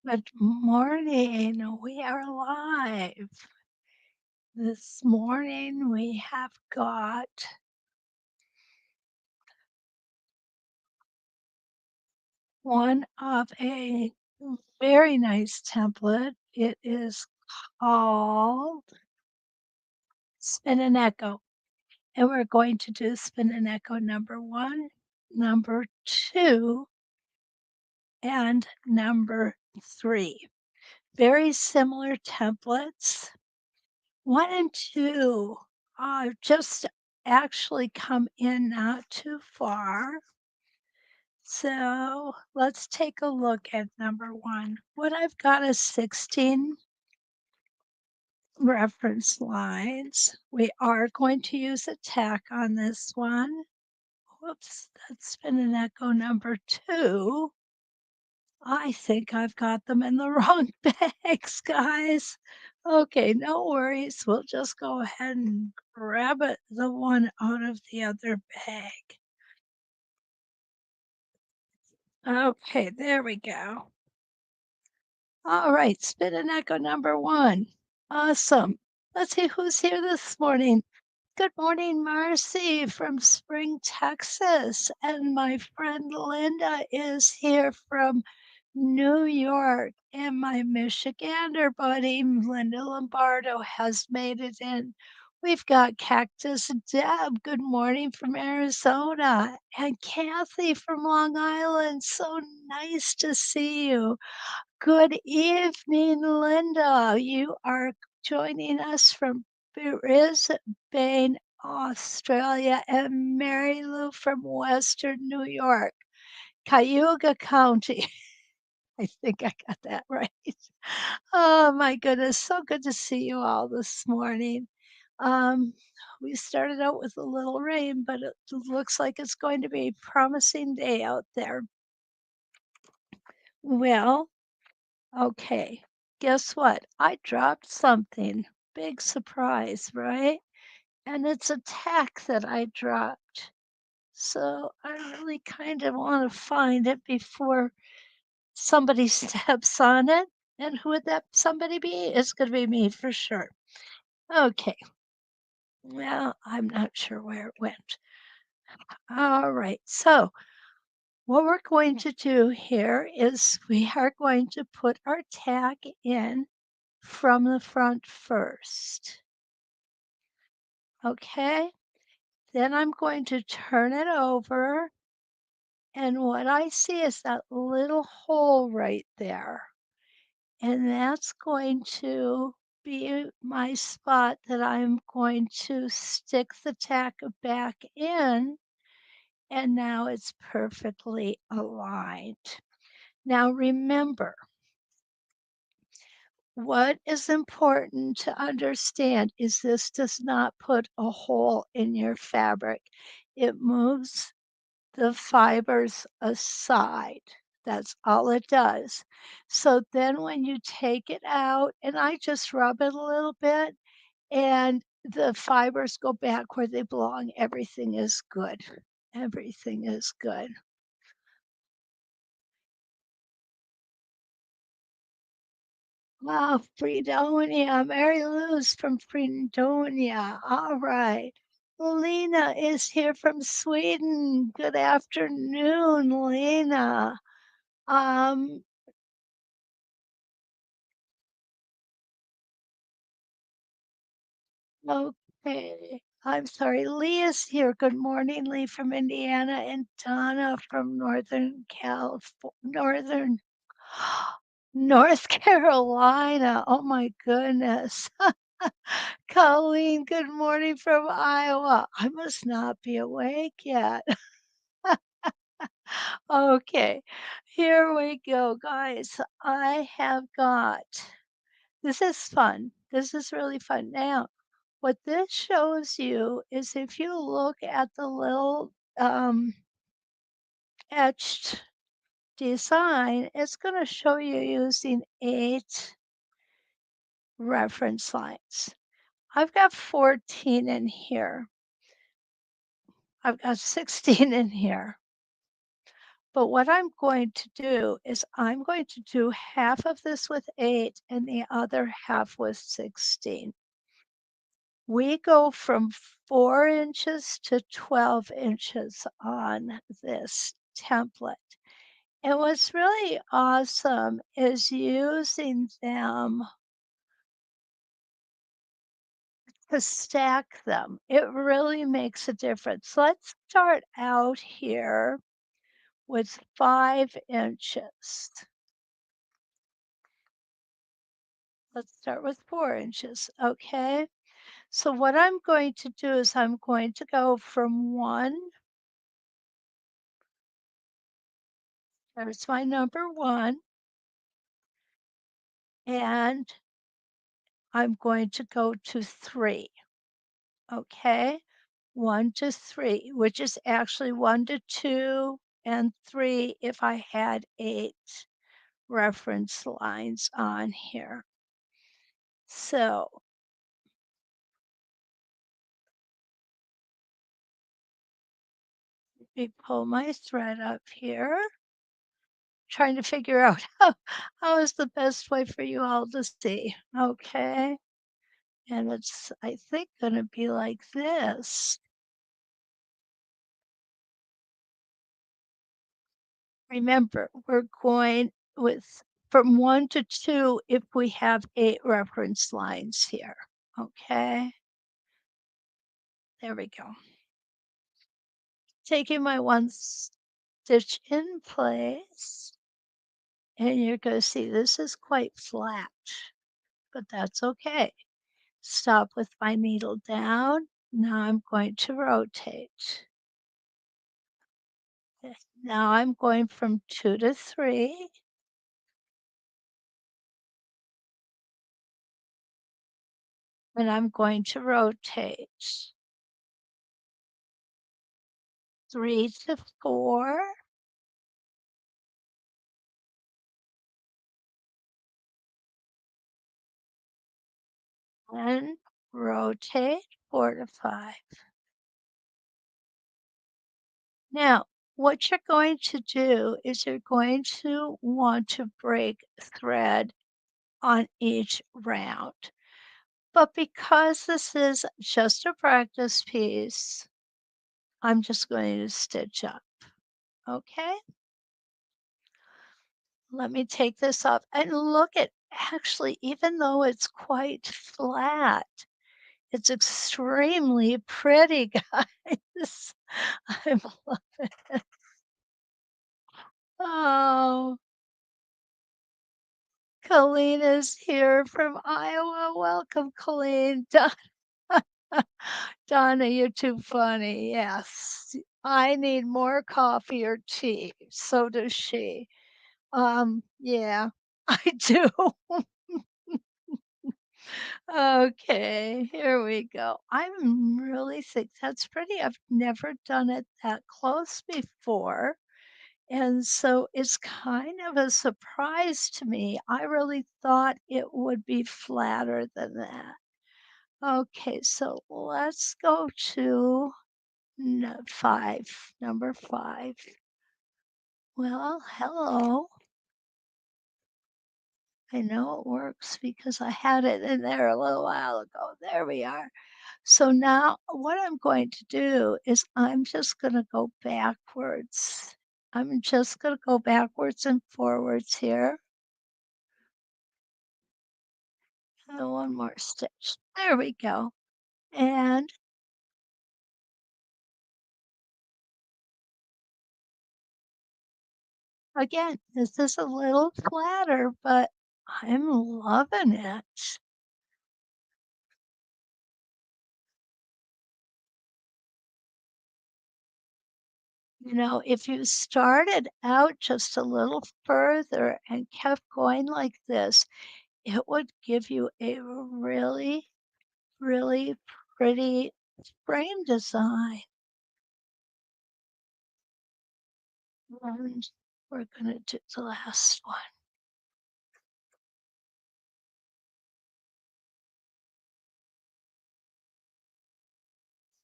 Good morning. We are live. This morning we have got one of a very nice template. It is called Spin and Echo. And we're going to do Spin and Echo number 1, number 2, and number 3. Very similar templates. 1 and 2 just actually come in not too far. So let's take a look at number 1. What I've got is 16 reference lines. We are going to use a tack on this one. Whoops, that's been an echo number 2. I think I've got them in the wrong bags, guys. Okay, no worries. We'll just go ahead and grab the one out of the other bag. Okay, there we go. All right, spin and echo number 1. Awesome. Let's see who's here this morning. Good morning, Marcy from Spring, Texas. And my friend Linda is here from New York. And my Michigander buddy, Linda Lombardo, has made it in. We've got Cactus Deb. Good morning from Arizona. And Kathy from Long Island. So nice to see you. Good evening, Linda. You are joining us from Brisbane, Australia, and Mary Lou from Western New York, Cayuga County. I think I got that right. Oh my goodness, so good to see you all this morning. Um, we started out with a little rain, but it looks like it's going to be a promising day out there. Well, okay, guess what? I dropped something. Big surprise, right? And it's a tack that I dropped. So I really kind of want to find it before somebody steps on it. And who would that somebody be? It's going to be me for sure. Okay. Well, I'm not sure where it went. All right. So what we're going to do here is we are going to put our tack in from the front first. Okay, then I'm going to turn it over, and what I see is that little hole right there. And that's going to be my spot that I'm going to stick the tack back in, and now it's perfectly aligned. Now remember, what is important to understand is this does not put a hole in your fabric. It moves the fibers aside. That's all it does. So then when you take it out, and I just rub it a little bit, and the fibers go back where they belong, everything is good. Everything is good. Wow, Fredonia. Mary Lou's from Fredonia. All right. Lena is here from Sweden. Good afternoon, Lena. Um, okay. I'm sorry. Lee is here. Good morning, Lee from Indiana, and Donna from Northern California, North Carolina. Oh my goodness. Colleen, good morning from Iowa. I must not be awake yet. Okay, here we go, guys. I have got this is fun. This is really fun. Now, what this shows you is if you look at the little etched design, it's going to show you using 8 reference lines. I've got 14 in here. I've got 16 in here. But what I'm going to do is I'm going to do half of this with 8 and the other half with 16. We go from 4 inches to 12 inches on this template. And what's really awesome is using them to stack them. It really makes a difference. Let's start out here with 5 inches. Let's start with 4 inches, okay? So what I'm going to do is I'm going to go from 1, there's my number 1, and I'm going to go to 3, okay? 1 to 3, which is actually 1 to 2 and 3 if I had 8 reference lines on here. So let me pull my thread up here, trying to figure out how is the best way for you all to see. Okay. And it's, I think, going to be like this. Remember, we're going with from 1 to 2 if we have 8 reference lines here. Okay. There we go. Taking my 1 stitch in place, and you're going to see this is quite flat, but that's okay. Stop with my needle down. Now I'm going to rotate. Now I'm going from 2 to 3. And I'm going to rotate. 3 to 4. And rotate 4 to 5. Now, what you're going to do is you're going to want to break thread on each round. But because this is just a practice piece, I'm just going to stitch up. Okay? Let me take this off and look at, actually, even though it's quite flat, it's extremely pretty, guys. I'm loving it. Oh, Colleen is here from Iowa. Welcome, Colleen. Donna, you're too funny. Yes. I need more coffee or tea. So does she. Yeah, I do. Okay, here we go. I'm really think that's pretty. I've never done it that close before. And so it's kind of a surprise to me. I really thought it would be flatter than that. Okay, so let's go to 5, number 5. Well, hello. I know it works because I had it in there a little while ago. There we are. So now what I'm going to do is I'm just going to go backwards. I'm just going to go backwards and forwards here. And one more stitch. There we go. And again, this is a little flatter, but I'm loving it. You know, if you started out just a little further and kept going like this, it would give you a really, really pretty frame design. And we're going to do the last one.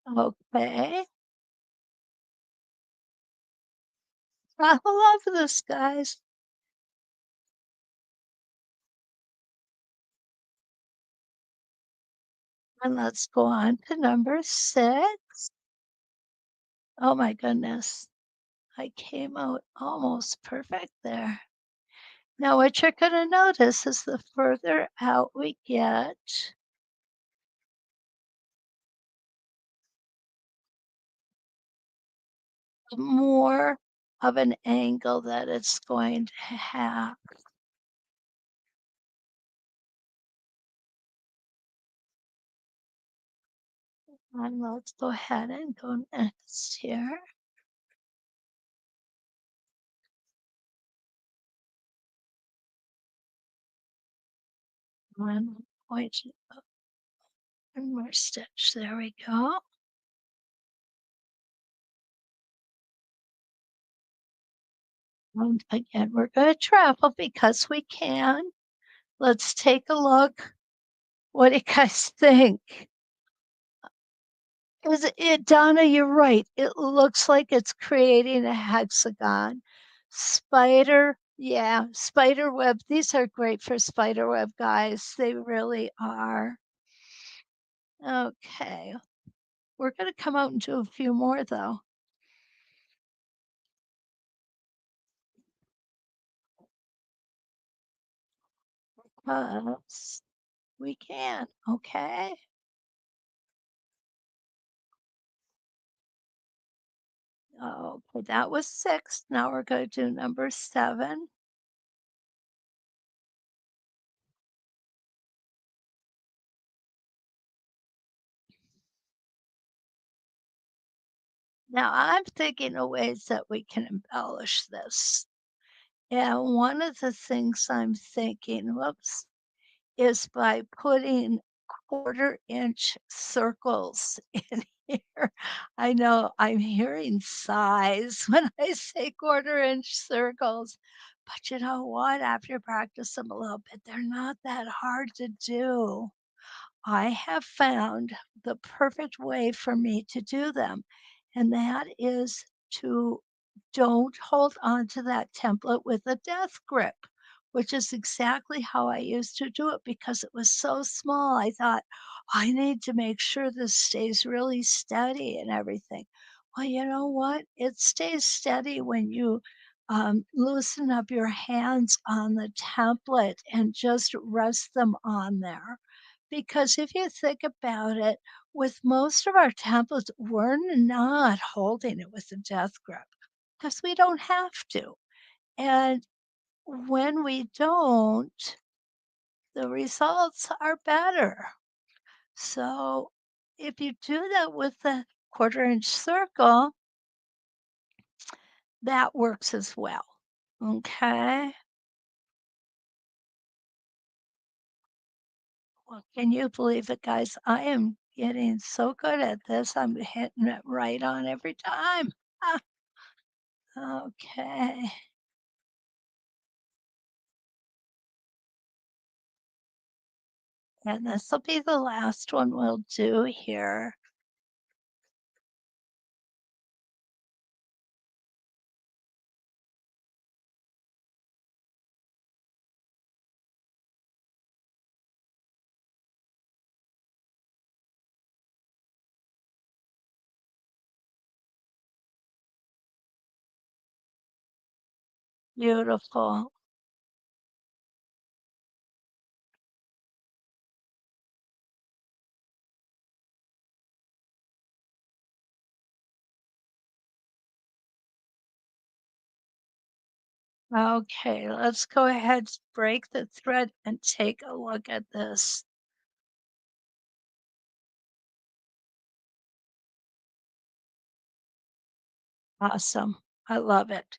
Okay. I love this, guys. And let's go on to number 6. Oh my goodness. I came out almost perfect there. Now, what you're going to notice is the further out we get, the more of an angle that it's going to have. And let's go ahead and go next here. One point, one more stitch. There we go. And again, we're going to travel because we can. Let's take a look. What do you guys think? Is it, Donna? You're right. It looks like it's creating a hexagon. Spider, yeah, spider web. These are great for spider web, guys. They really are. Okay, we're going to come out and do a few more though. Because we can, okay? Okay, that was 6. Now we're going to do number 7. Now I'm thinking of ways that we can embellish this. And one of the things I'm thinking, whoops, is by putting quarter-inch circles in here. I know I'm hearing sighs when I say quarter-inch circles, but you know what? After you practice them a little bit, they're not that hard to do. I have found the perfect way for me to do them, and that is to don't hold on to that template with a death grip, which is exactly how I used to do it because it was so small. I thought, I need to make sure this stays really steady and everything. Well, you know what? It stays steady when you loosen up your hands on the template and just rest them on there. Because if you think about it, with most of our templates, we're not holding it with a death grip because we don't have to. And when we don't, the results are better. So if you do that with the quarter-inch circle, that works as well. Okay. Well, can you believe it, guys? I am getting so good at this. I'm hitting it right on every time. Ah, okay. And this will be the last one we'll do here. Beautiful. Okay, let's go ahead, break the thread and take a look at this. Awesome. I love it.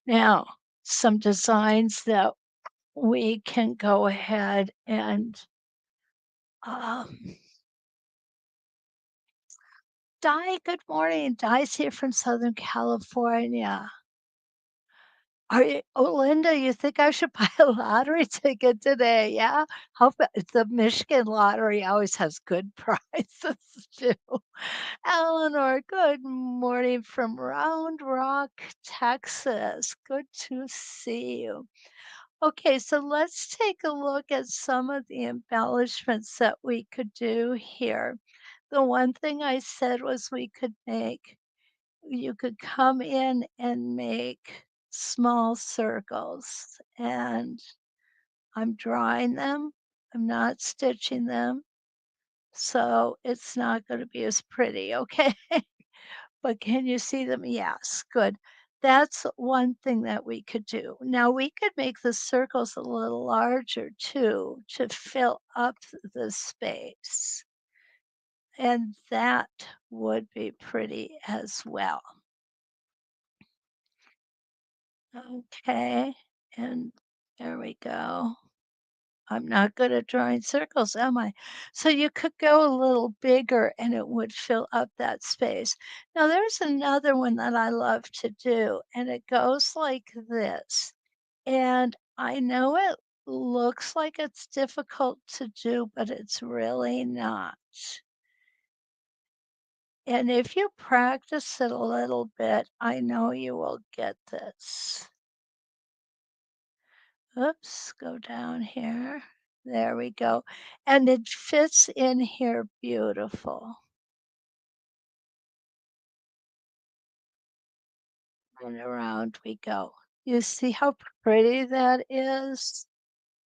Now, some designs that we can go ahead and um, Di, good morning. Di's here from Southern California. Are you oh, Linda, you think I should buy a lottery ticket today? Yeah? How about the Michigan lottery always has good prizes too. Eleanor, good morning from Round Rock, Texas. Good to see you. Okay, so let's take a look at some of the embellishments that we could do here. The one thing I said was we could make you could come in and make small circles, and I'm drawing them. I'm not stitching them, so it's not gonna be as pretty, okay? But can you see them? Yes, good. That's one thing that we could do. Now we could make the circles a little larger too to fill up the space, and that would be pretty as well. Okay, and there we go. I'm not good at drawing circles, am I? So you could go a little bigger and it would fill up that space. Now there's another one that I love to do, and it goes like this. And I know it looks like it's difficult to do, but it's really not. And if you practice it a little bit, I know you will get this. Oops, go down here. There we go. And it fits in here beautiful. And around we go. You see how pretty that is?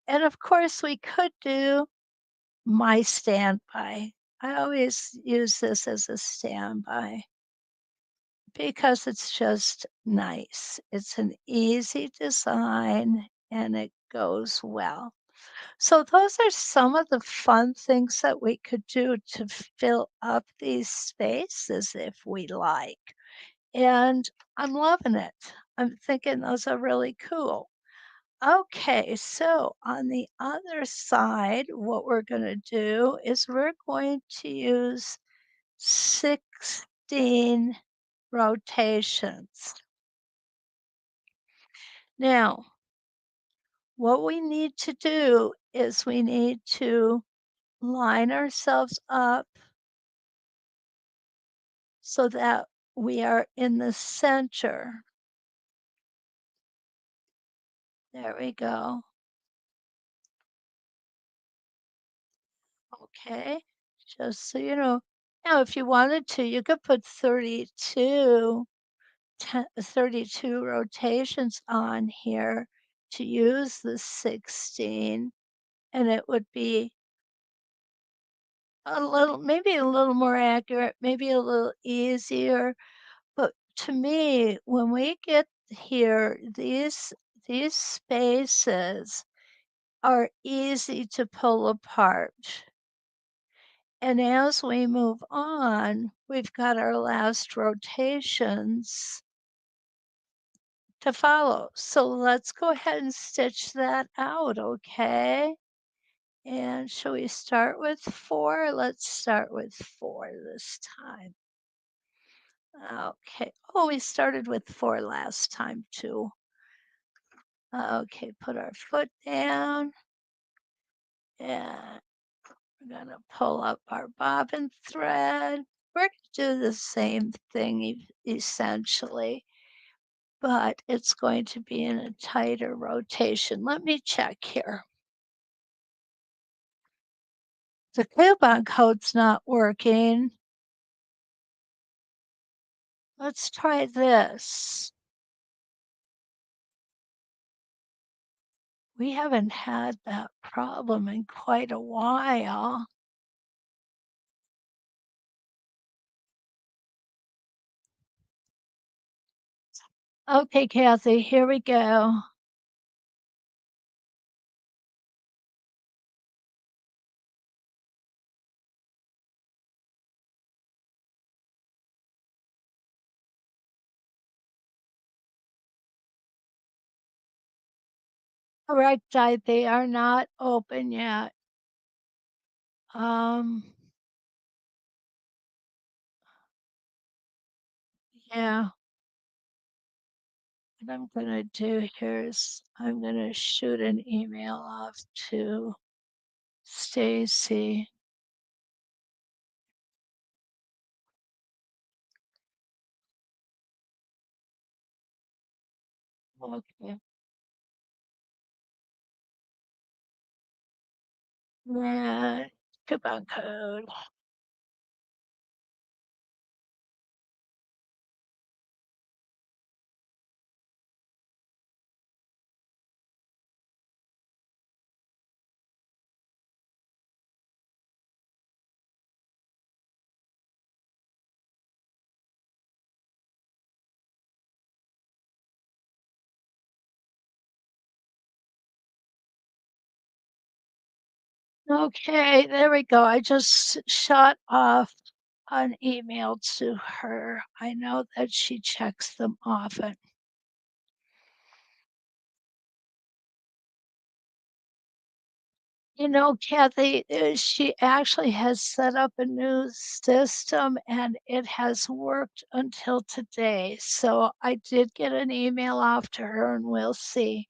And of course, we could do my standby. I always use this as a standby because it's just nice. It's an easy design and it goes well. So those are some of the fun things that we could do to fill up these spaces if we like. And I'm loving it. I'm thinking those are really cool. Okay, so on the other side, what we're going to do is we're going to use 16 rotations. Now, what we need to do is we need to line ourselves up so that we are in the center. There we go. Okay. Just so you know. Now, if you wanted to, you could put 32 rotations on here to use the 16, and it would be maybe a little more accurate, maybe a little easier. But to me, when we get here, these spaces are easy to pull apart. And as we move on, we've got our last rotations to follow. So let's go ahead and stitch that out, okay? And shall we start with 4? Let's start with 4 this time. Okay. Oh, we started with 4 last time too. Okay, put our foot down and we're gonna pull up our bobbin thread. We're gonna do the same thing essentially, but it's going to be in a tighter rotation. Let me check here. The coupon code's not working. Let's try this. We haven't had that problem in quite a while. Okay, Kathy, here we go. Correct, they are not open yet. Um, yeah, What I'm gonna do here is I'm gonna shoot an email off to Stacy. Okay. Yeah, coupon code. Okay, there we go. I just shot off an email to her. I know that she checks them often. You know, Kathy, she actually has set up a new system and it has worked until today. So I did get an email off to her and we'll see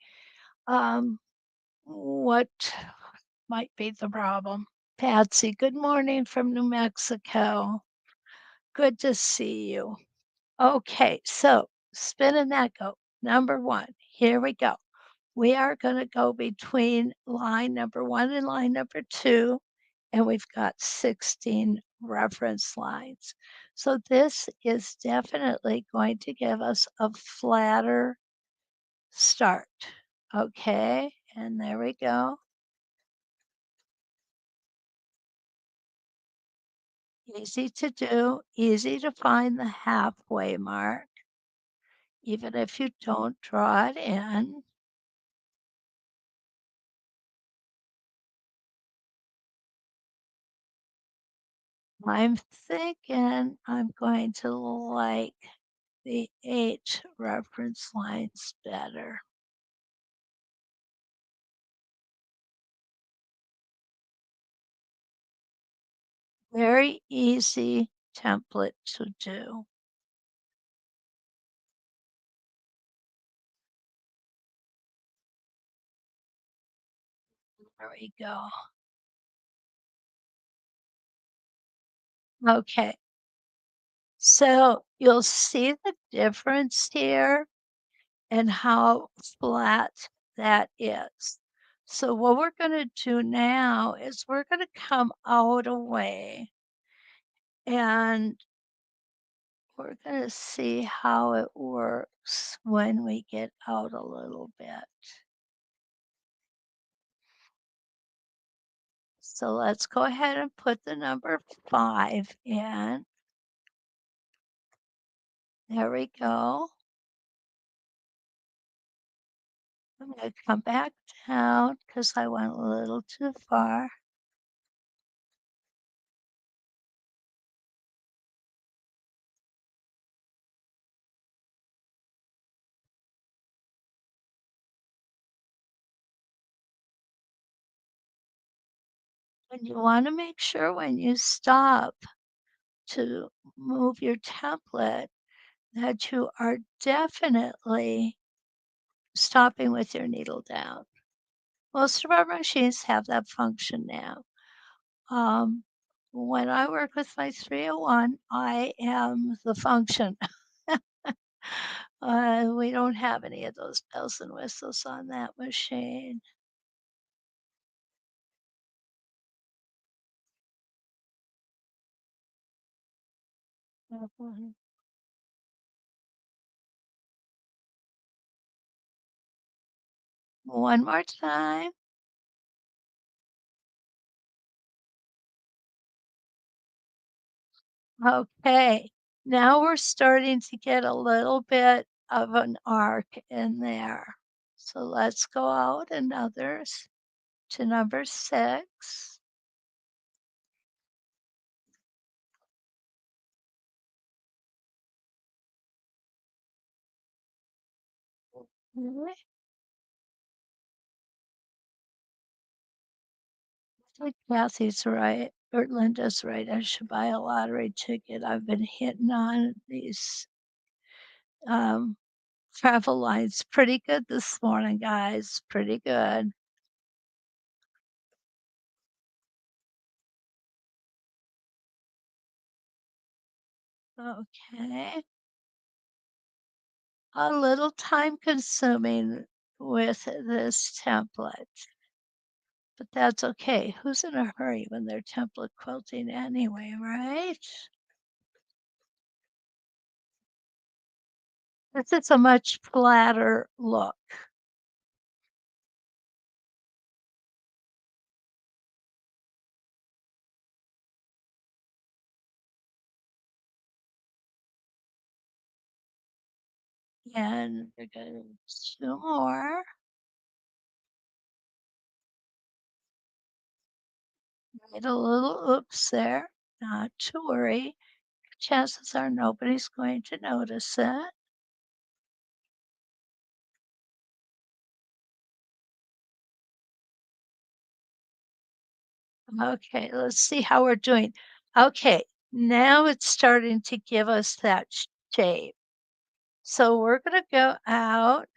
what might be the problem. Patsy, good morning from New Mexico. Good to see you. Okay, so spin and echo. Number one, here we go. We are going to go between line number one and line number two, and we've got 16 reference lines. So this is definitely going to give us a flatter start. Okay, and there we go. Easy to do, easy to find the halfway mark, even if you don't draw it in. I'm thinking I'm going to like the 8 reference lines better. Very easy template to do. There we go. Okay, so you'll see the difference here and how flat that is. So what we're going to do now is we're going to come out a way and we're going to see how it works when we get out a little bit. So let's go ahead and put the number 5 in. There we go. I'm going to come back down because I went a little too far. And you want to make sure when you stop to move your template that you are definitely stopping with your needle down. Most of our machines have that function now. Um, when I work with my 301, I am the function. We don't have any of those bells and whistles on that machine. Mhm. One more time. Okay. Now we're starting to get a little bit of an arc in there. So let's go out another to number 6. Mhm. I think Kathy's right, or Linda's right. I should buy a lottery ticket. I've been hitting on these Travel line's pretty good this morning, guys. Pretty good. Okay. A little time consuming with this template, but that's okay. Who's in a hurry when they're template quilting anyway, right? This is a much flatter look. And we're going to 2 more. Made a little oops there. Not to worry. Chances are nobody's going to notice it. Okay, let's see how we're doing. Okay, now it's starting to give us that shape. So we're gonna go out.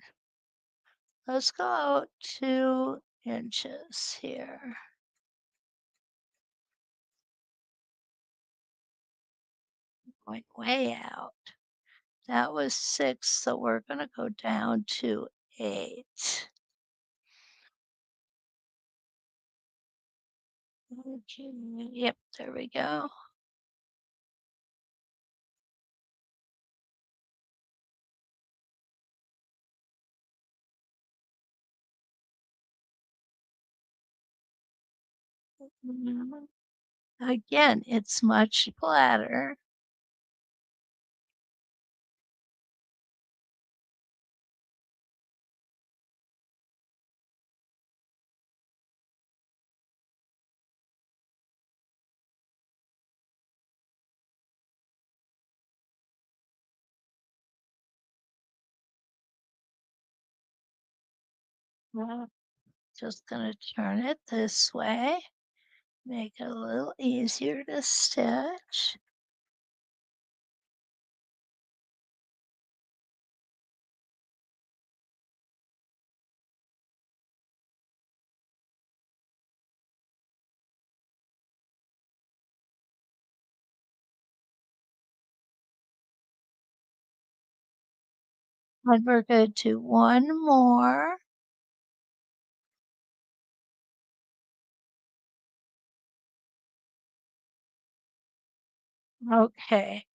Let's go out 2 inches here. Going way out. That was 6, so we're gonna go down to 8. Okay, yep, there we go. Mhm. Again, it's much flatter. Just gonna turn it this way, make it a little easier to stitch. And we're gonna do 1 more. Okay,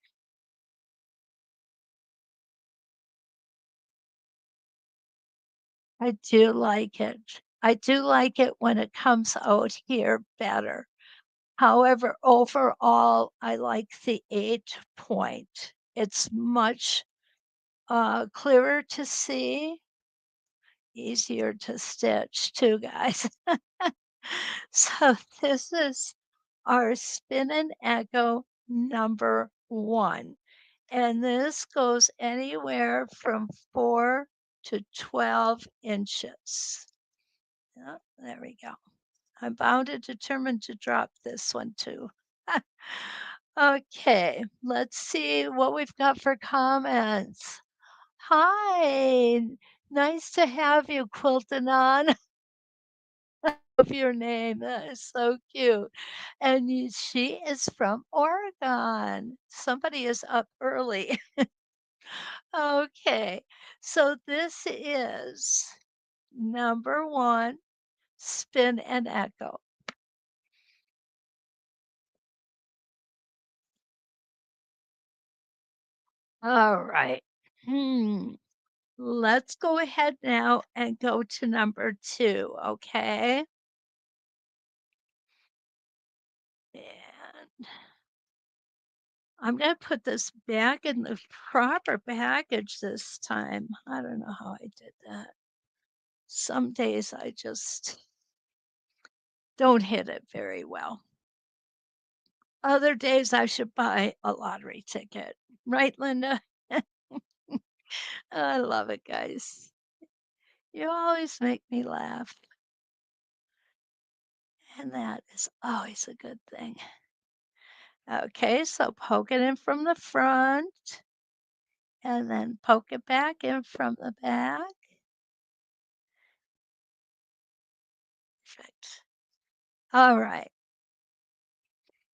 I do like it. I do like it when it comes out here better. However, overall, I like the 8 point. It's much, clearer to see, easier to stitch too, guys. So this is our Spin and Echo number 1. And this goes anywhere from 4 to 12 inches. Yeah, there we go. I'm bound and determined to drop this one too. Okay, let's see what we've got for comments. Hi, nice to have you, Quilting on. Of your name. That is so cute. And she is from Oregon. Somebody is up early. Okay, so this is number 1, Spin and Echo. All right. Hmm. Let's go ahead now and go to number 2, okay? And I'm gonna put this back in the proper package this time. I don't know how I did that. Some days I just don't hit it very well. Other days I should buy a lottery ticket. Right, Linda? I love it, guys. You always make me laugh, and that is always a good thing. Okay, so poke it in from the front. and then poke it back in from the back. Perfect. All right.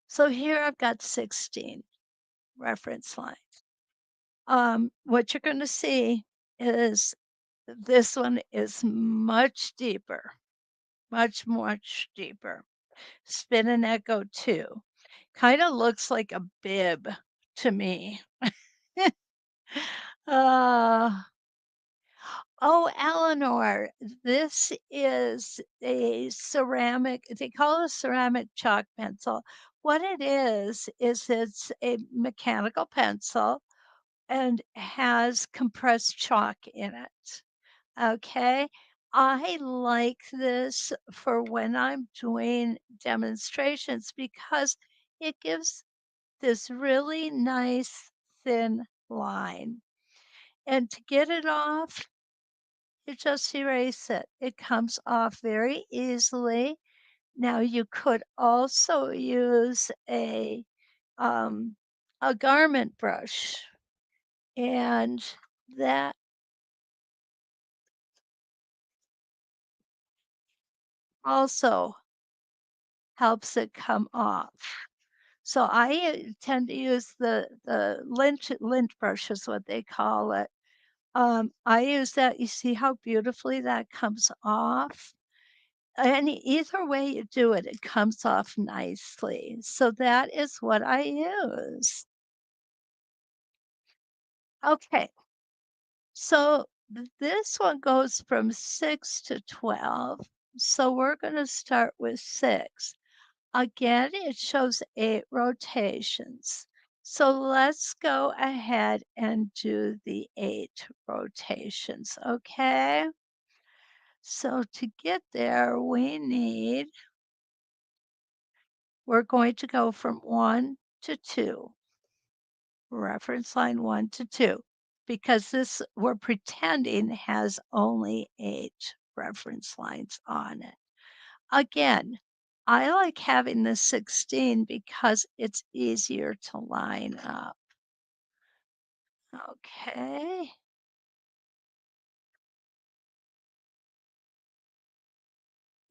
So here I've got 16 reference lines. What you're going to see is this one is much deeper, much, much deeper. Spin and echo 2. Kind of looks like a bib to me. uh, oh, Eleanor, this is a ceramic, they call it a ceramic chalk pencil. What it is it's a mechanical pencil and has compressed chalk in it. Okay. I like this for when I'm doing demonstrations because it gives this really nice thin line. And to get it off, you just erase it. It comes off very easily. Now you could also use um, a garment brush, and that also helps it come off. So I tend to use the lint brush is what they call it. I use that. You see how beautifully that comes off? And either way you do it, it comes off nicely. So that is what I use. Okay, so this one goes from 6 to 12. So we're going to start with 6. Again, it shows 8 rotations. So let's go ahead and do the 8 rotations, okay? So to get there, we're going to go from 1 to 2, reference line 1 to 2, because this we're pretending has only 8 reference lines on it. Again, I like having the 16 because it's easier to line up. Okay,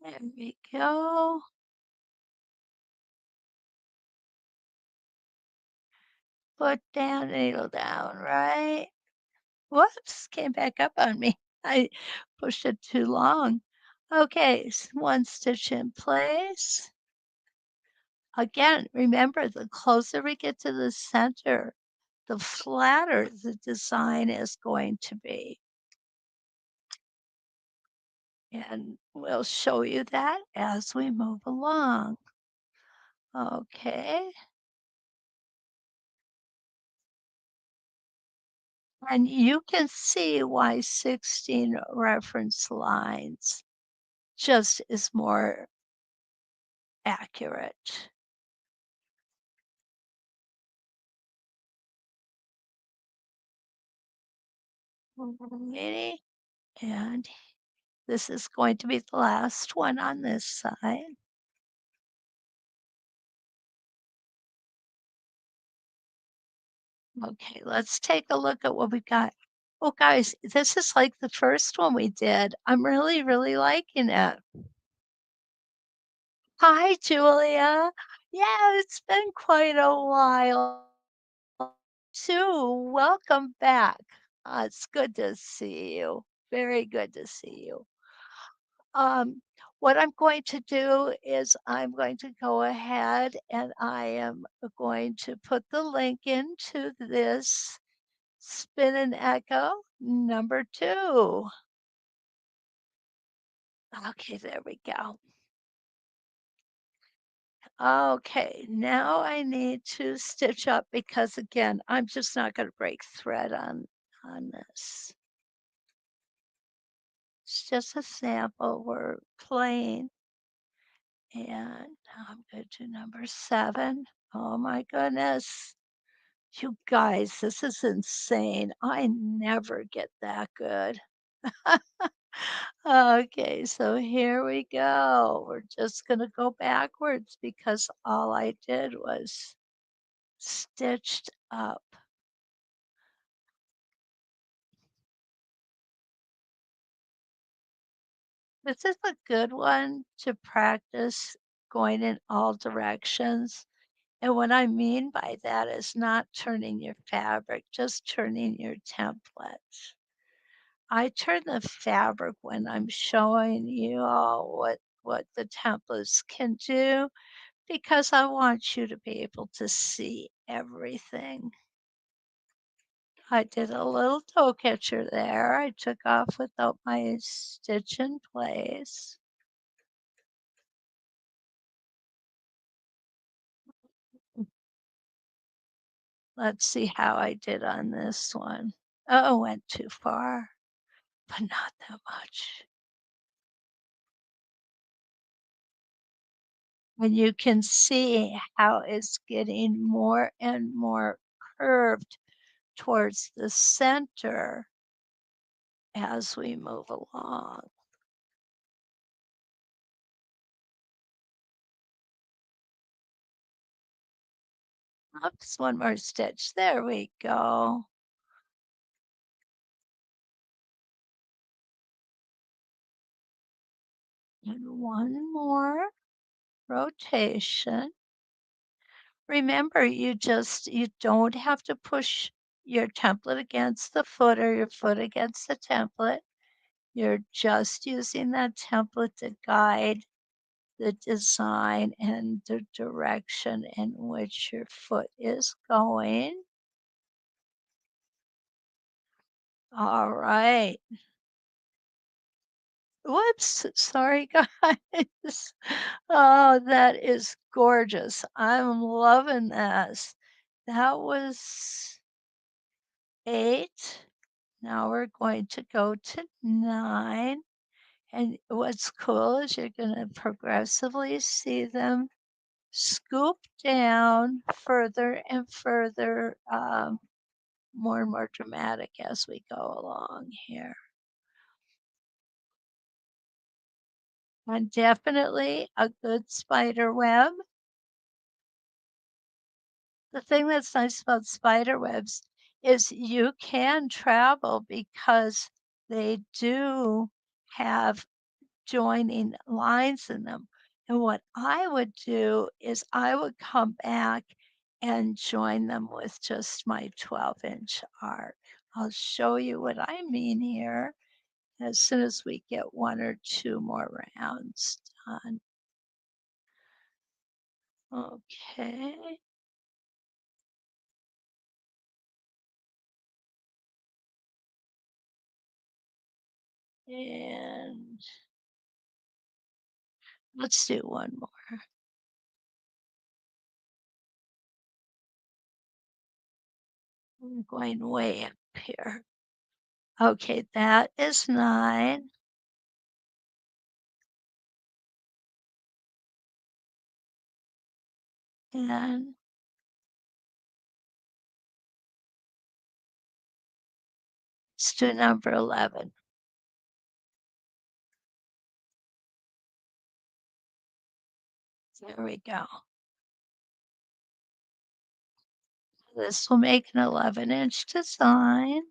there we go. Put down, needle down, right? Whoops, came back up on me. I pushed it too long. Okay, one stitch in place. Again, remember the closer we get to the center, the flatter the design is going to be. And we'll show you that as we move along. Okay. And you can see why 16 reference lines just is more accurate. Alrighty. And this is going to be the last one on this side. Okay, let's take a look at what we got. Oh, guys, this is like the first one we did. I'm really, really liking it. Hi, Julia. Yeah, it's been quite a while too. Welcome back. It's good to see you. Very good to see you. What I'm going to do is I'm going to go ahead and I am going to put the link into this Spin and Echo number 2. Okay, there we go. Okay, now I need to stitch up because again, I'm just not going to break thread on this. It's just a sample. We're playing. And now I'm going to number 7. Oh my goodness. You guys, this is insane. I never get that good. Okay, so here we go. We're just going to go backwards because all I did was stitched up This is a good one to practice going in all directions. And what I mean by that is not turning your fabric, just turning your template. I turn the fabric when I'm showing you all what the templates can do because I want you to be able to see everything. I did a little toe catcher there. I took off without my stitch in place. Let's see how I did on this one. Oh, went too far, but not that much. And you can see how it's getting more and more curved towards the center as we move along. Oops, one more stitch. There we go. And one more rotation. Remember, you don't have to push your template against the foot or your foot against the template. You're just using that template to guide the design and the direction in which your foot is going. All right. Whoops, sorry guys. Oh, that is gorgeous. I'm loving this. That was 8. Now we're going to go to 9. And what's cool is you're going to progressively see them scoop down further and further, more and more dramatic as we go along here. And definitely a good spider web. The thing that's nice about spider webs is you can travel because they do have joining lines in them. And what I would do is I would come back and join them with just my 12-inch arc. I'll show you what I mean here as soon as we get 1 or 2 more rounds done. Okay. And let's do one more. I'm going way up here. Okay, that is 9. And let's do number 11. There we go. This will make an 11-inch design.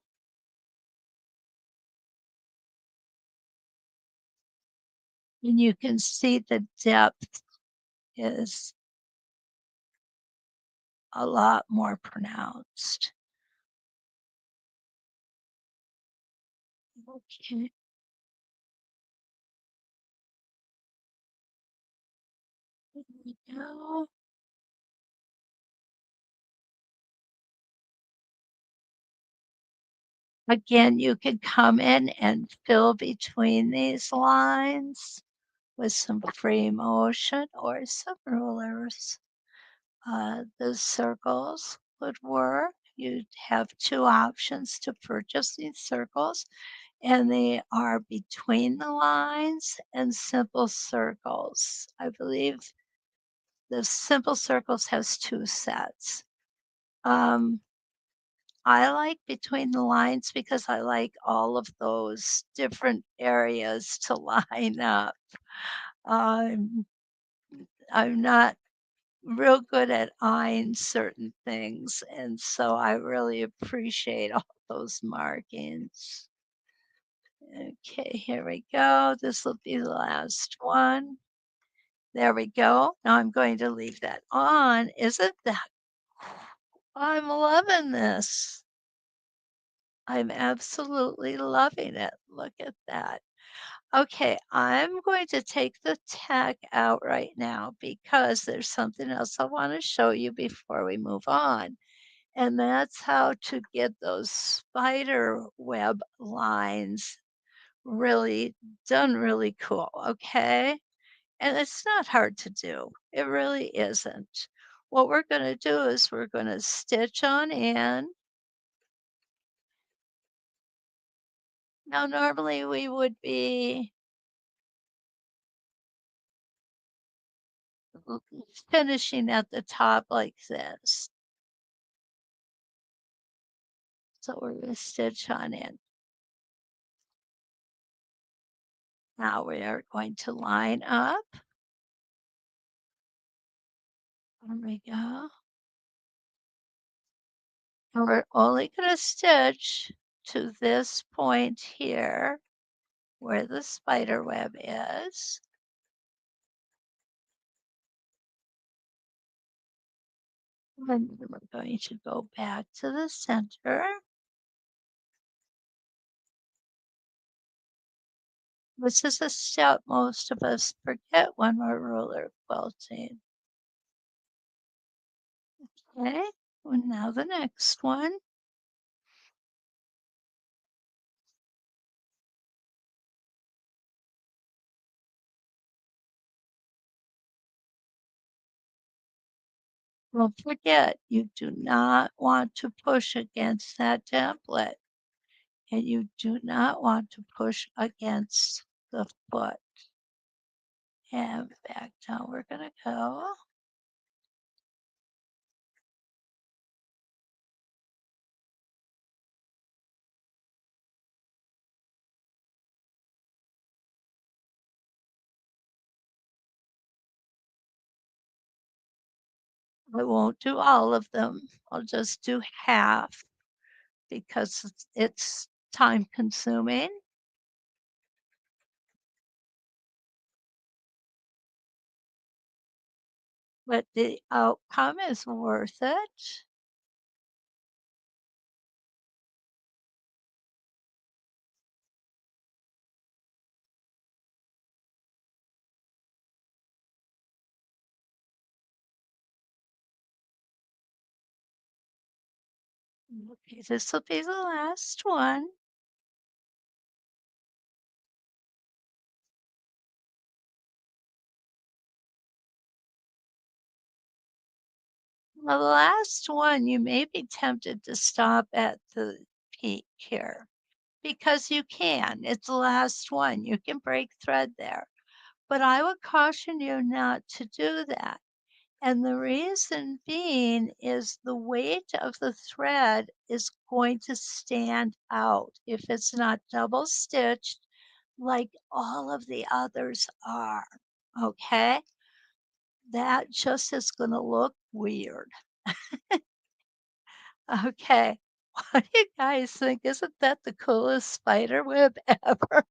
And you can see the depth is a lot more pronounced. Okay. There we go. Again, you could come in and fill between these lines with some free motion or some rulers. The circles would work. You'd have 2 options to purchase these circles, and they are between the lines and simple circles. I believe the simple circles has 2 sets. Um, I like between the lines because I like all of those different areas to line up. Um, I'm not real good at eyeing certain things, and so I really appreciate all those markings. Okay, here we go. This will be the last one. There we go. Now I'm going to leave that on. Isn't that I'm loving this. I'm absolutely loving it. Look at that. Okay, I'm going to take the tag out right now because there's something else I want to show you before we move on. And that's how to get those spider web lines really done really cool. Okay. And it's not hard to do. It really isn't. What we're going to do is we're going to stitch on in. Now, normally we would be finishing at the top like this. So we're going to stitch on in. Now we are going to line up. There we go. And we're only going to stitch to this point here where the spider web is. And then we're going to go back to the center. This is a step most of us forget when we're ruler quilting. Okay, well, now the next one. Don't forget, you do not want to push against that template, and you do not want to push against the foot. And back down we're going to go. I won't do all of them. I'll just do half because it's time consuming. But the outcome is worth it. Okay, this will be the last one. The last one, you may be tempted to stop at the peak here because you can. It's the last one. You can break thread there. But I would caution you not to do that. And the reason being is the weight of the thread is going to stand out if it's not double stitched like all of the others are. Okay? That just is going to look weird. Okay. What do you guys think? Isn't that the coolest spider web ever?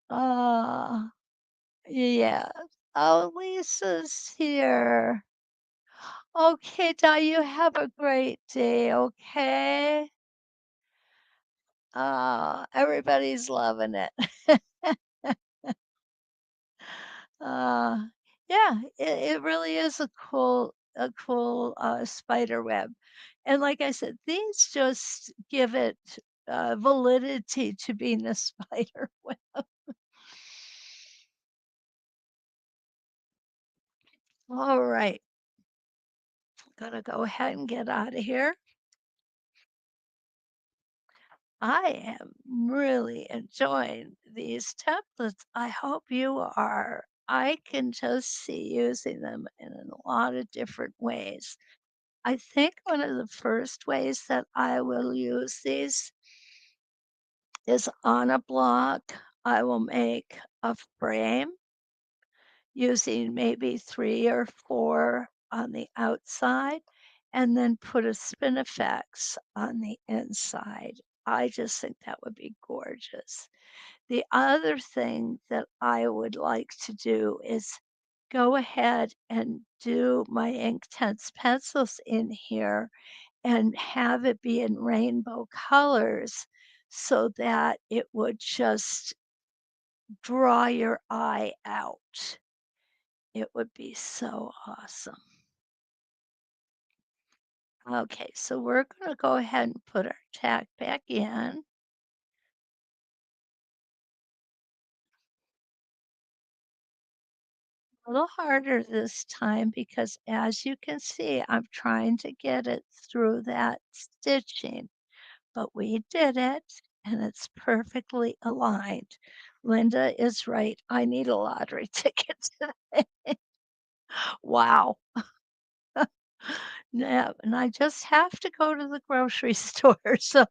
Ah, yeah. Oh, Lisa's here. Okay, Di, you have a great day, okay? Everybody's loving it. Uh, yeah, it really is a cool spider web. And like I said, these just give it validity to being a spider web. All right, gonna go ahead and get out of here. I am really enjoying these templates. I hope you are. I can just see using them in a lot of different ways. I think one of the first ways that I will use these is on a block. I will make a frame using maybe 3 or 4 on the outside, and then put a spinifex on the inside. I just think that would be gorgeous. The other thing that I would like to do is go ahead and do my Inktense pencils in here and have it be in rainbow colors so that it would just draw your eye out. It would be so awesome. Okay, so we're gonna go ahead and put our tack back in. A little harder this time because as you can see, I'm trying to get it through that stitching, but we did it and it's perfectly aligned. Linda is right. I need a lottery ticket today. Wow. Yeah, and I just have to go to the grocery store. So,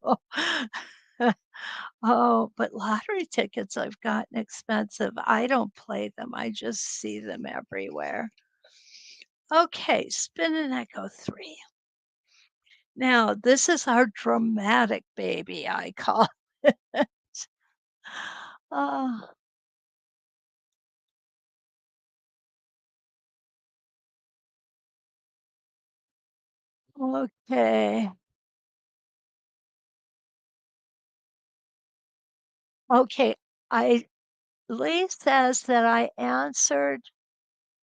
oh, but lottery tickets I've gotten expensive. I don't play them. I just see them everywhere. Okay, spin and echo 3. Now, this is our dramatic baby, I call it. Oh, okay. Okay, I Lee says that I answered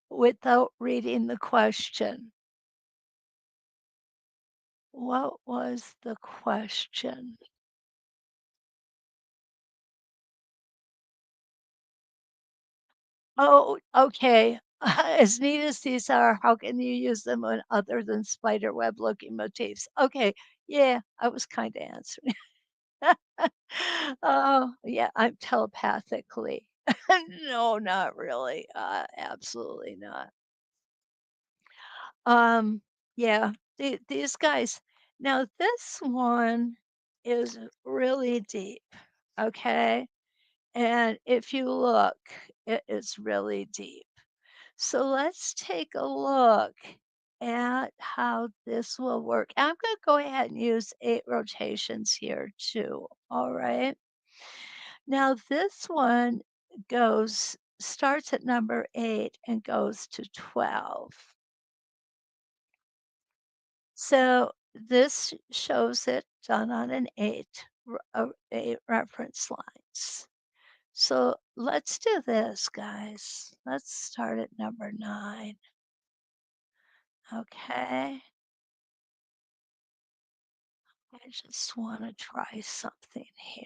without reading the question. What was the question? Oh, okay. As neat as these are, how can you use them on other than spider web looking motifs? Okay, yeah, I was kinda answering. Oh, yeah, I'm telepathically. No, not really, absolutely not. Um, yeah, these guys now this one is really deep, okay? And if you look, it is really deep. So let's take a look at how this will work. I'm going to go ahead and use 8 rotations here too. All right. Now this one starts at number 8 and goes to 12. So this shows it done on an 8 reference lines. So let's do this, guys. Let's start at number 9. Okay. I just want to try something here.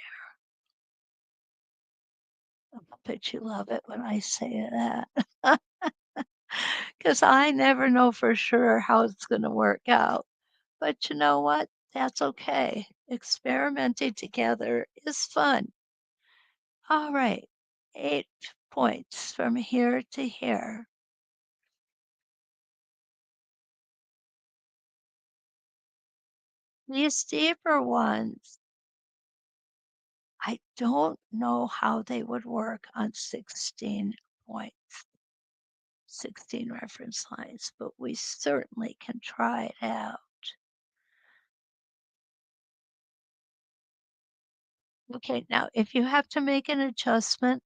I bet you love it when I say that. Because I never know for sure how it's going to work out. But you know what? That's okay. Experimenting together is fun. All right. 8 points from here to here. These deeper ones, I don't know how they would work on 16 points, 16 reference lines, but we certainly can try it out. Okay, now if you have to make an adjustment,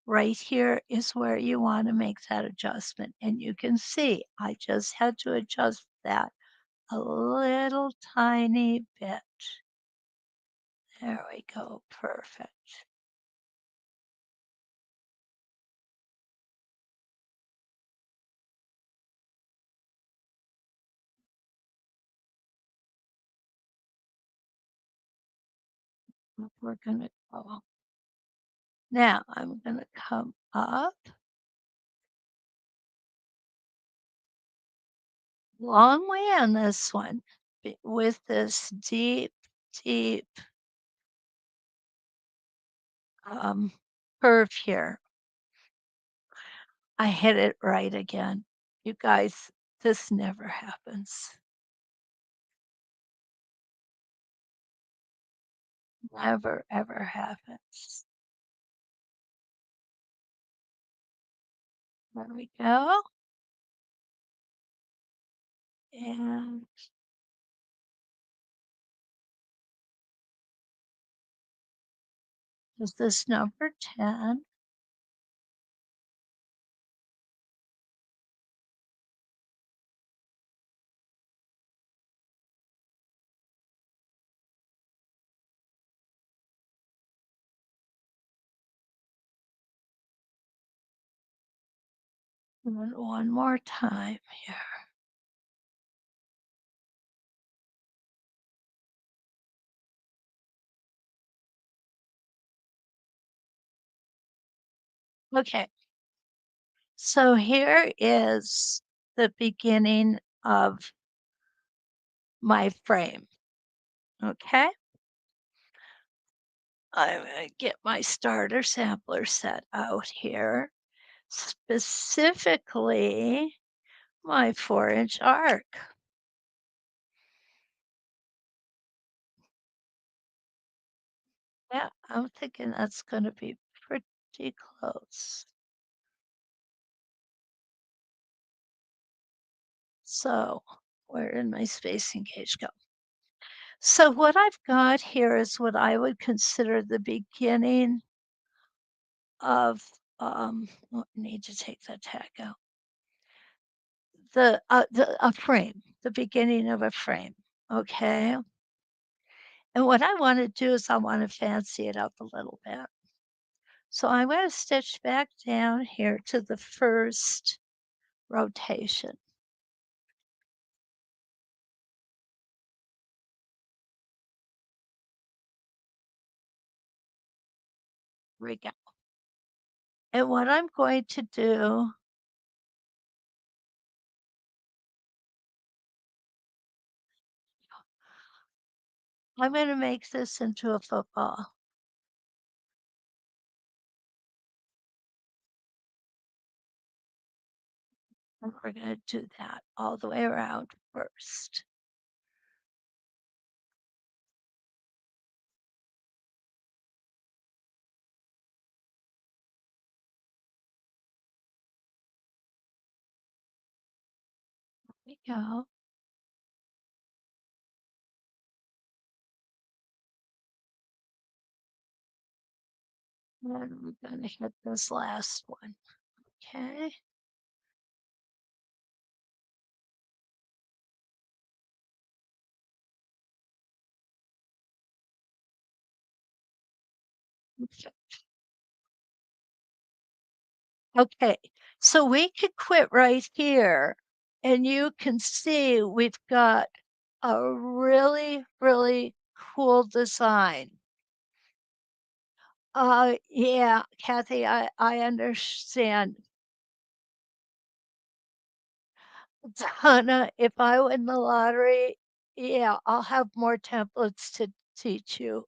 right here is where you want to make that adjustment. And you can see I just had to adjust that a little tiny bit. There we go. Perfect. We're going to go. Now I'm going to come up. Long way on this one with this deep, deep um, curve here. I hit it right again. You guys, this never happens. Never, ever happens. There we go. And Is this number 10? And one more time here. Okay, so here is the beginning of my frame, okay? I'm gonna get my starter sampler set out here, specifically my 4-inch arc. Yeah, I'm thinking that's gonna be pretty close. So, where did my spacing gauge go? So what I've got here is what I would consider the beginning of, oh, I need to take that tag out. A frame, the beginning of a frame, okay? And what I wanna do is I wanna fancy it up a little bit. So I'm gonna stitch back down here to the first rotation. There we go. And what I'm going to do, I'm gonna make this into a football. And we're gonna do that all the way around first. There we go. And then we're gonna hit this last one, okay? Okay. Okay, so we could quit right here, and you can see we've got a really, really cool design. Yeah, Kathy, I understand. Donna, if I win the lottery, yeah, I'll have more templates to teach you.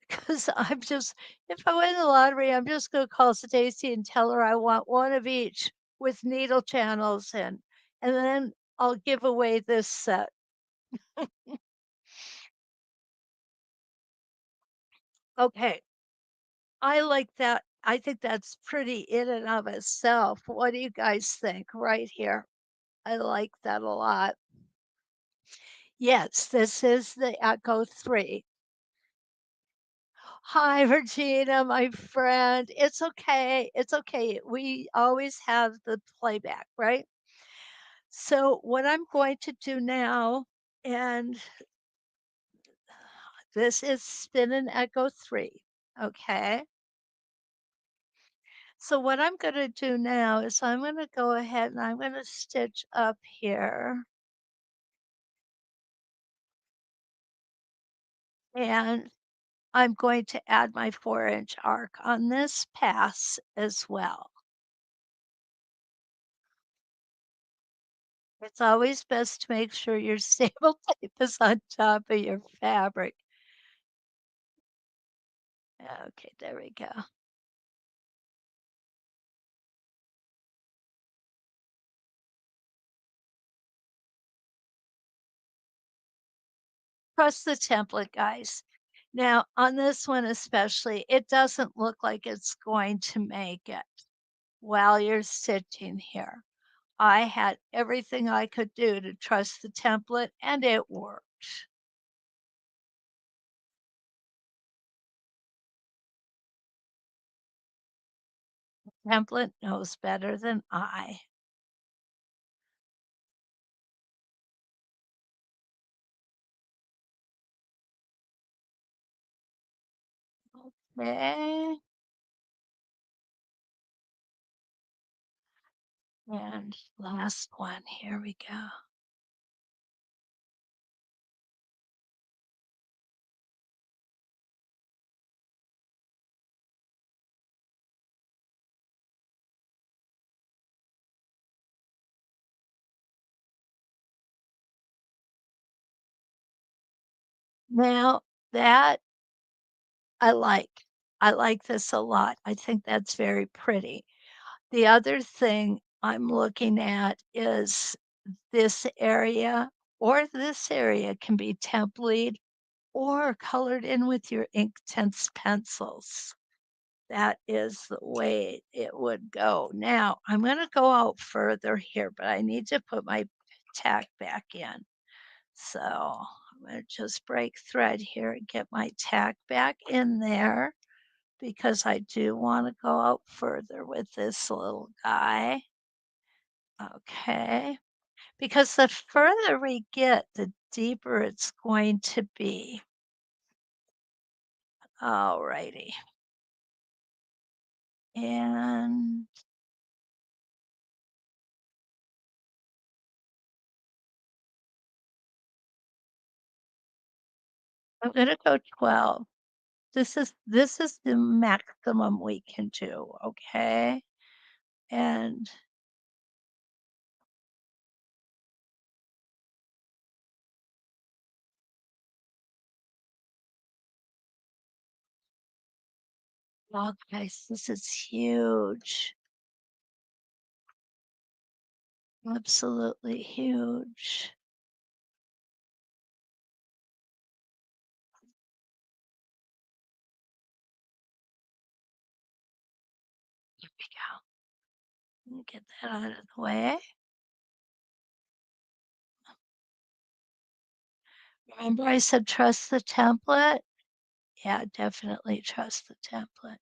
Because I'm just, if I win the lottery, I'm just gonna call Stacy and tell her I want one of each with needle channels in, and then I'll give away this set. Okay, I like that. I think that's pretty in and of itself. What do you guys think right here? I like that a lot. Yes, this is the Echo 3. Hi, Virginia, my friend. It's okay. It's okay. We always have the playback, right? So, what I'm going to do now, and this is Spin and Echo 3. Okay. So, what I'm going to do now is I'm going to go ahead and I'm going to stitch up here. And I'm going to add my 4-inch arc on this pass as well. It's always best to make sure your staple tape is on top of your fabric. Okay, there we go. Trust the template, guys. Now, on this one especially, it doesn't look like it's going to make it while you're stitching here. I had everything I could do to trust the template, and it worked. template knows better than I. Okay. And last one. Here we go. Now that I like. I like this a lot. I think that's very pretty. The other thing I'm looking at is this area or this area can be templated or colored in with your Inktense pencils. That is the way it would go. Now, I'm going to go out further here, but I need to put my tack back in. So I'm going to just break thread here and get my tack back in there because I do want to go out further with this little guy. Okay. Because the further we get, the deeper it's going to be. All righty. And I'm going to go 12. This is the maximum we can do, okay? And oh, guys, this is huge. Absolutely huge. Here we go. Let me get that out of the way. Remember I said trust the template? Yeah, definitely trust the template.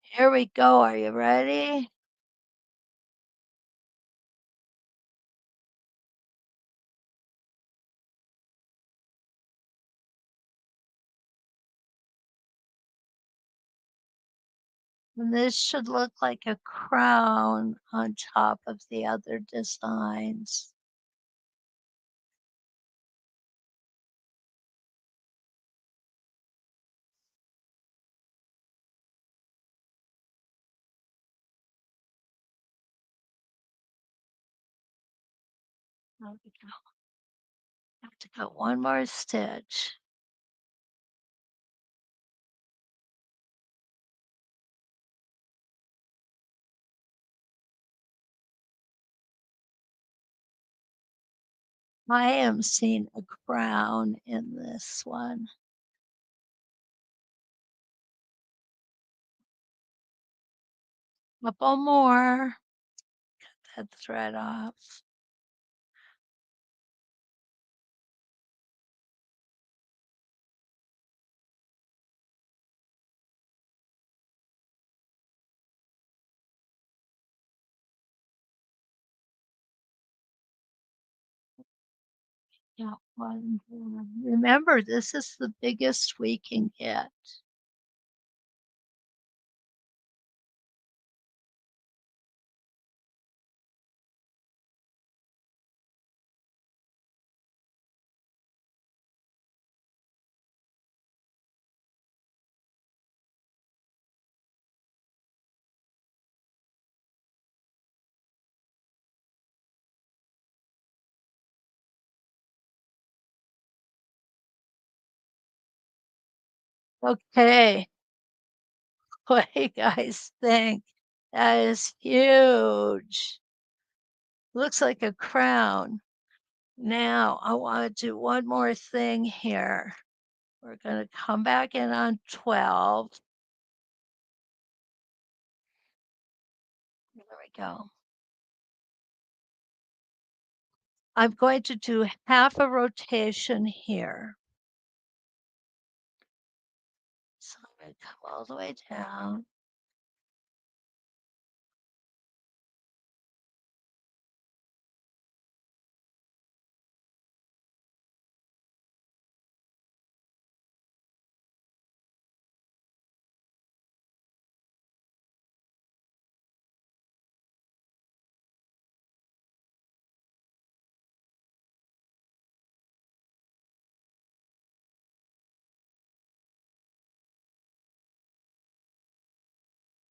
Here we go. Are you ready? And this should look like a crown on top of the other designs. There we go. Have to go one more stitch. I am seeing a crown in this one. Couple more. Cut that thread off. Yeah, one more. Remember, this is the biggest we can get. Okay, what do you guys think? That is huge. Looks like a crown. Now, I want to do one more thing here. We're going to come back in on 12. There we go. I'm going to do half a rotation here. So I'm And come all the way down.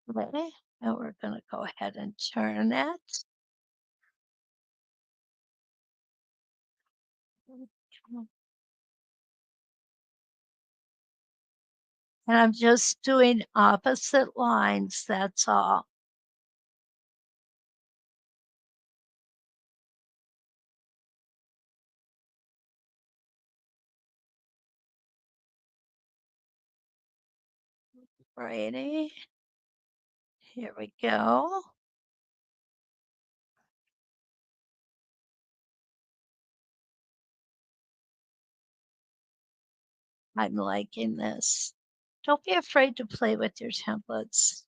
Ready? And we're going to go ahead and turn it. And I'm just doing opposite lines, that's all. Righty. Here we go. I'm liking this. Don't be afraid to play with your templates.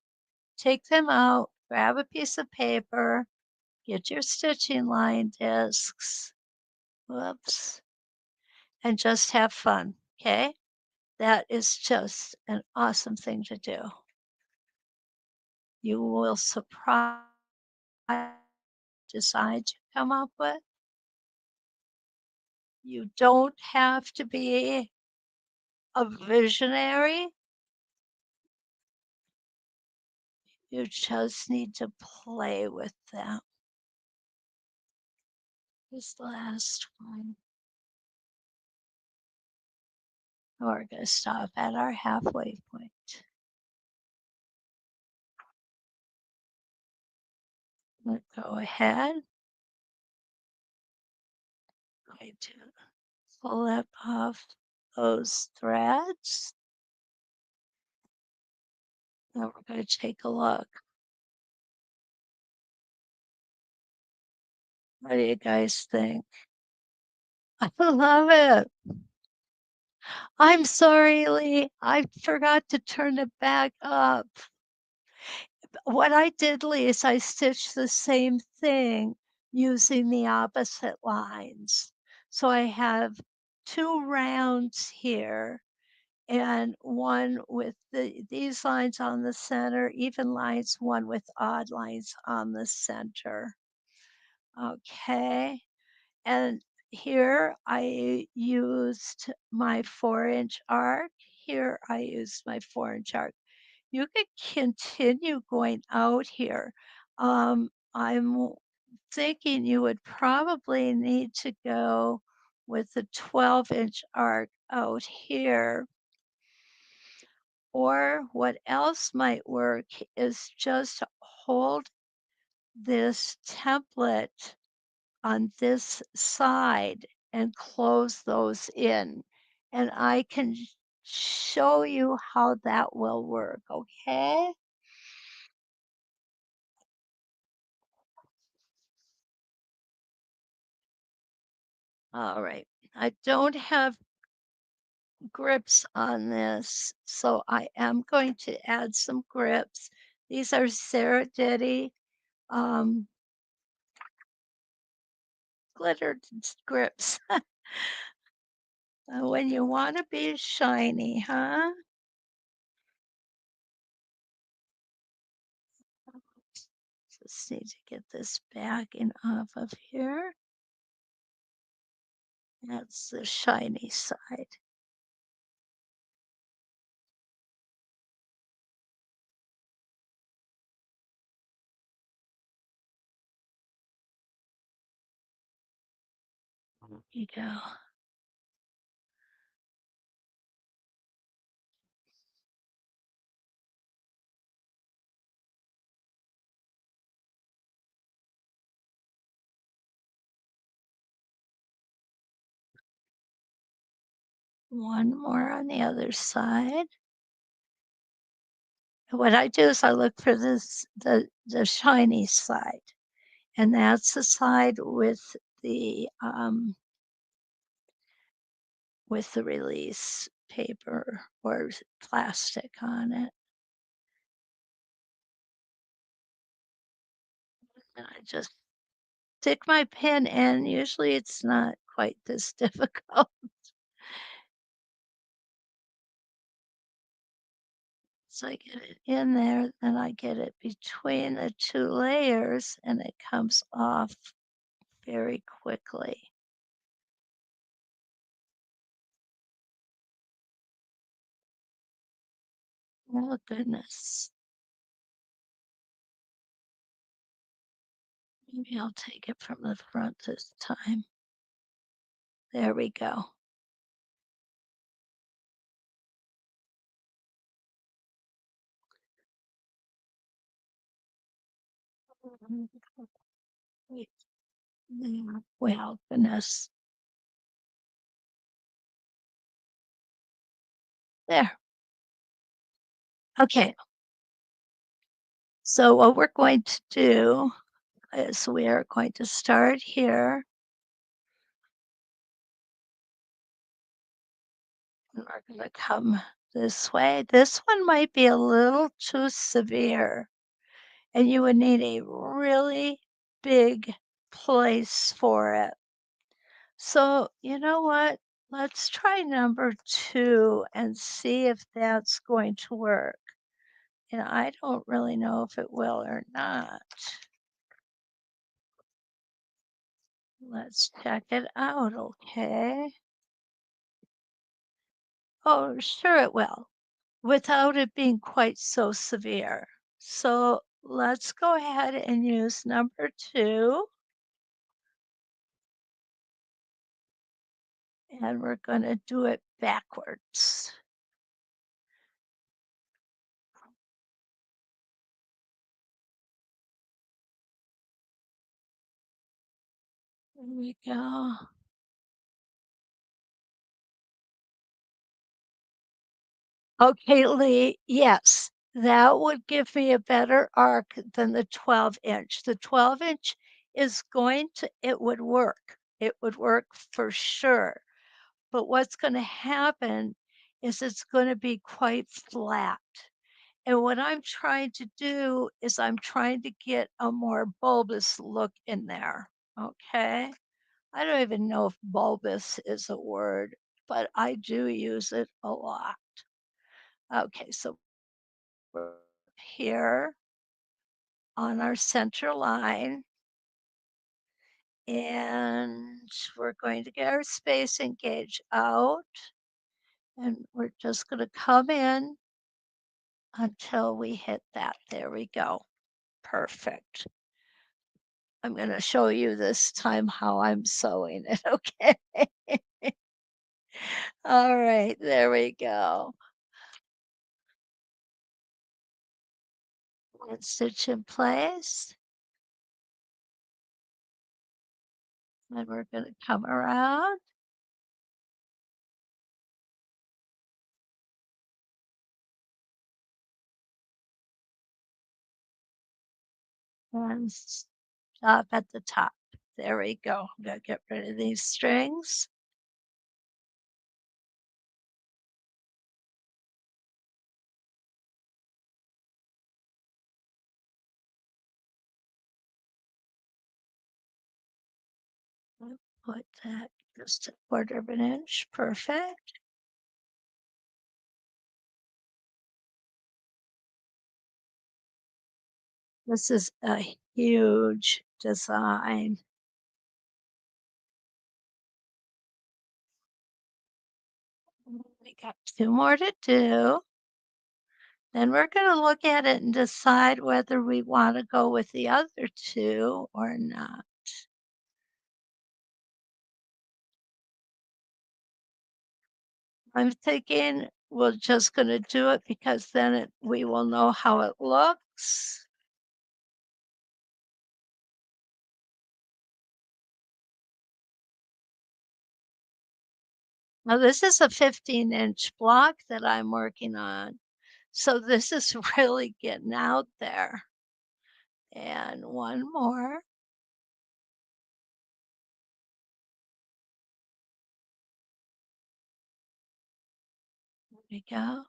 Take them out, grab a piece of paper, get your stitching line discs, whoops, and just have fun, okay? That is just an awesome thing to do. You will surprise designs you come up with. You don't have to be a visionary. You just need to play with them. This last one. We're going to stop at our halfway point. Let's go ahead. I'm going to flip off those threads. Now we're going to take a look. What do you guys think? I love it. I'm sorry, Lee. I forgot to turn it back up. What I did, Lee, is I stitched the same thing using the opposite lines. So I have two rounds here and one with these lines on the center, even lines, one with odd lines on the center. Okay. And here I used my 4-inch arc. Here I used my 4-inch arc. You could continue going out here. I'm thinking you would probably need to go with the 12-inch arc out here. Or what else might work is just hold this template on this side and close those in. And I can show you how that will work, okay? All right. I don't have grips on this, so I am going to add some grips. These are Sarah Diddy um, glitter grips. When you want to be shiny, huh? Just need to get this backing off of here. That's the shiny side. There you go. One more on the other side. What I do is I look for the shiny side, and that's the side with the release paper or plastic on it. And I just stick my pin in. Usually it's not quite this difficult. So I get it in there, then I get it between the 2 layers, and it comes off very quickly. Oh, goodness. Maybe I'll take it from the front this time. There we go. Wait, there. Well, goodness. There. Okay. So what we're going to do is we are going to start here. And we're going to come this way. This one might be a little too severe, and you would need a really big place for it. So, you know what? Let's try number 2 and see if that's going to work. And I don't really know if it will or not. Let's check it out, okay? Oh, sure it will, without it being quite so severe. So let's go ahead and use number 2, and we're going to do it backwards. There we go. Okay, Lee, yes, that would give me a better arc than the 12-inch. The 12-inch is going to, it would work. It would work for sure. But what's going to happen is it's going to be quite flat. And what I'm trying to do is I'm trying to get a more bulbous look in there. Okay. I don't even know if bulbous is a word, but I do use it a lot. Okay, so we're here on our center line, and we're going to get our spacing gauge out, and we're just going to come in until we hit that. There we go. Perfect. I'm going to show you this time how I'm sewing it. Okay. All right. There we go. And stitch in place. And we're going to come around. And stop at the top. There we go. I'm going to get rid of these strings. Put that just a quarter of an inch. Perfect. This is a huge design. We got 2 more to do. Then we're going to look at it and decide whether we want to go with the other 2 or not. I'm thinking we're just going to do it because then we will know how it looks. Now, this is a 15-inch block that I'm working on. So this is really getting out there. And one more. we go.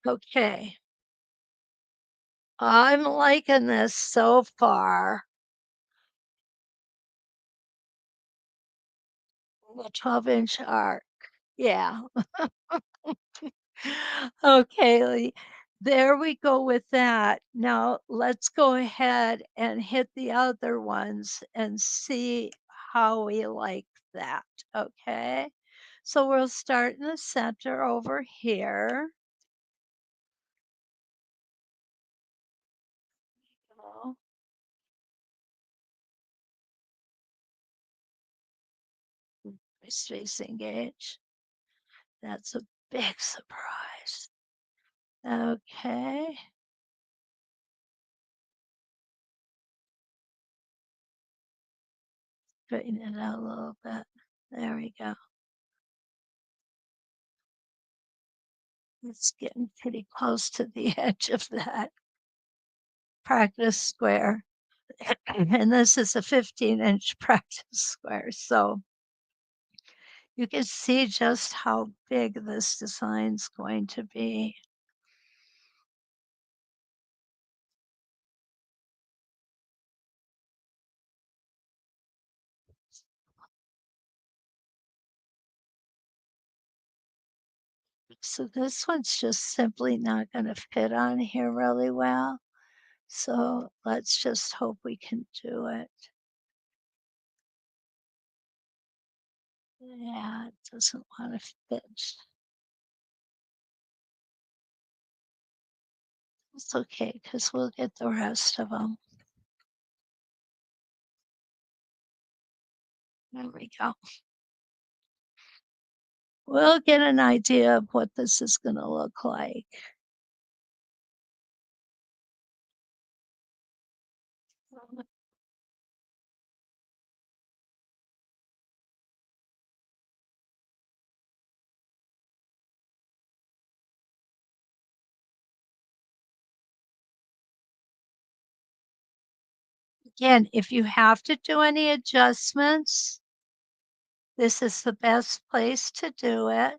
Okay. I'm liking this so far. The 12-inch arc. Yeah. Okay, there we go with that. Now let's go ahead and hit the other ones and see how we like that. Okay. So we'll start in the center over here. Oh, my spacing gauge. That's a big surprise. Okay. Straighten it out a little bit. There we go. It's getting pretty close to the edge of that practice square. And this is a 15-inch practice square. So you can see just how big this design's going to be. So this one's just simply not going to fit on here really well. So let's just hope we can do it. Yeah, it doesn't want to fit. It's okay because we'll get the rest of them. There we go. We'll get an idea of what this is going to look like. Again, if you have to do any adjustments, this is the best place to do it.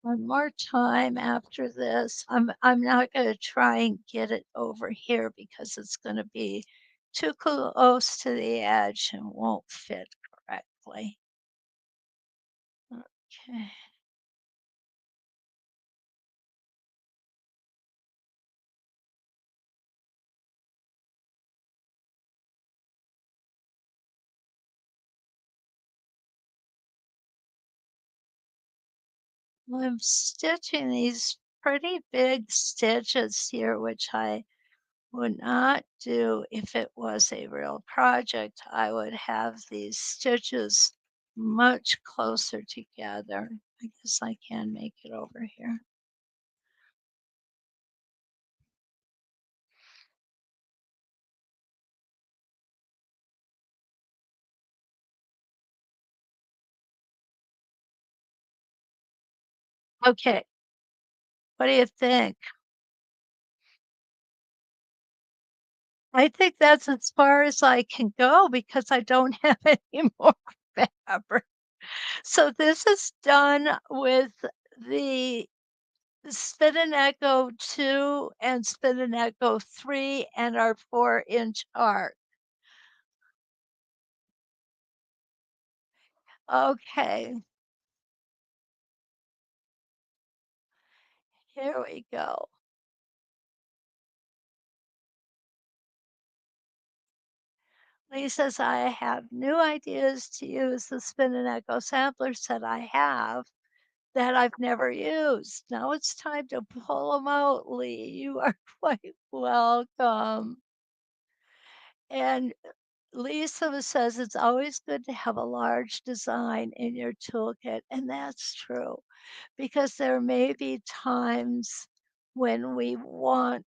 One more time after this. I'm not going to try and get it over here because it's going to be too close to the edge and won't fit correctly. Okay. I'm stitching these pretty big stitches here, which I would not do if it was a real project. I would have these stitches much closer together. I guess I can make it over here. Okay, what do you think? I think that's as far as I can go because I don't have any more fabric. So this is done with the Spin and Echo 2 and Spin and Echo 3 and our 4-inch arc. Okay, here we go. Lee says, I have new ideas to use the Spin and Echo samplers that I have that I've never used. Now it's time to pull them out, Lee. You are quite welcome. And Lisa says it's always good to have a large design in your toolkit, and that's true because there may be times when we want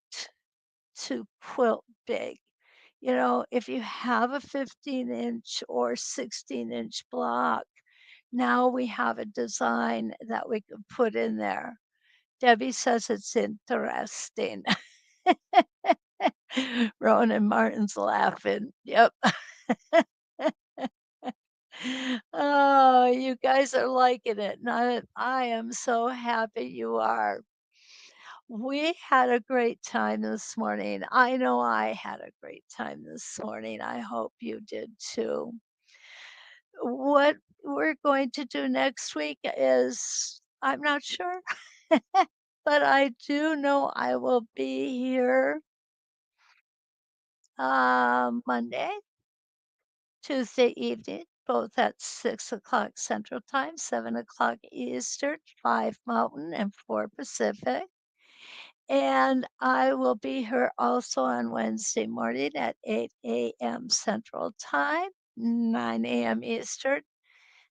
to quilt big. You know, if you have a 15-inch or 16-inch block, now we have a design that we can put in there. Debbie says it's interesting. Ronan Martin's laughing. Yep. Oh, you guys are liking it, and I am so happy you are. We had a great time this morning. I know I had a great time this morning. I hope you did too. What we're going to do next week is I'm not sure, but I do know I will be here Monday, Tuesday evening, both at 6 o'clock Central Time, 7 o'clock Eastern, 5 Mountain, and 4 Pacific. And I will be here also on Wednesday morning at 8 a.m. Central Time, 9 a.m. Eastern,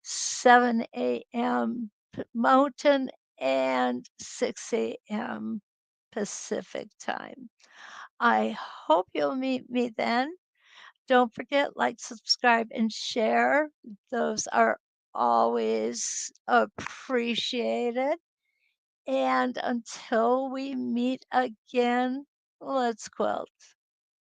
7 a.m. Mountain, and 6 a.m. Pacific Time. I hope you'll meet me then. Don't forget, like, subscribe, and share. Those are always appreciated. And until we meet again, let's quilt.